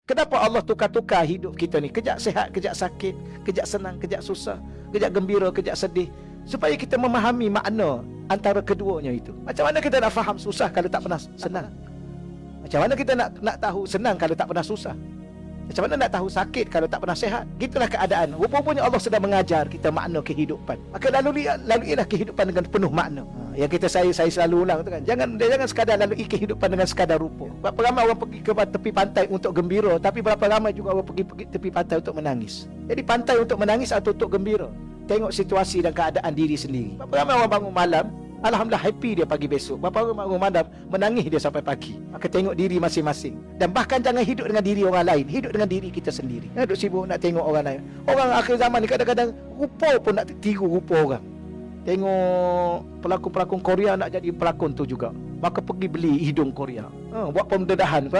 Kenapa Allah tukar-tukar hidup kita ni? Kejap sihat, kejap sakit, kejap senang, kejap susah, kejap gembira, kejap sedih, supaya kita memahami makna antara keduanya itu. Macam mana kita nak faham susah kalau tak pernah senang? Macam mana kita nak tahu senang kalau tak pernah susah? Macam mana nak tahu sakit kalau tak pernah sihat? Gitulah keadaan. Rupanya Allah sedang mengajar kita makna kehidupan. Maka laluilah kehidupan dengan penuh makna. Yang saya selalu ulang tu kan. Jangan sekadar lalui kehidupan dengan sekadar rupa. Berapa ramai orang pergi ke tepi pantai untuk gembira, tapi berapa ramai juga orang pergi tepi pantai untuk menangis. Jadi pantai untuk menangis atau untuk gembira? Tengok situasi dan keadaan diri sendiri. Berapa ramai orang bangun malam, alhamdulillah happy dia pagi besok. Berapa orang bangun malam, menangis dia sampai pagi. Maka tengok diri masing-masing. Dan bahkan jangan hidup dengan diri orang lain, hidup dengan diri kita sendiri. Jangan duduk sibuk nak tengok orang lain. Orang akhir zaman ni kadang-kadang rupa pun nak tiru rupa orang. Tengok pelakon-pelakon Korea nak jadi pelakon tu juga, maka pergi beli hidung Korea, buat pembedahan.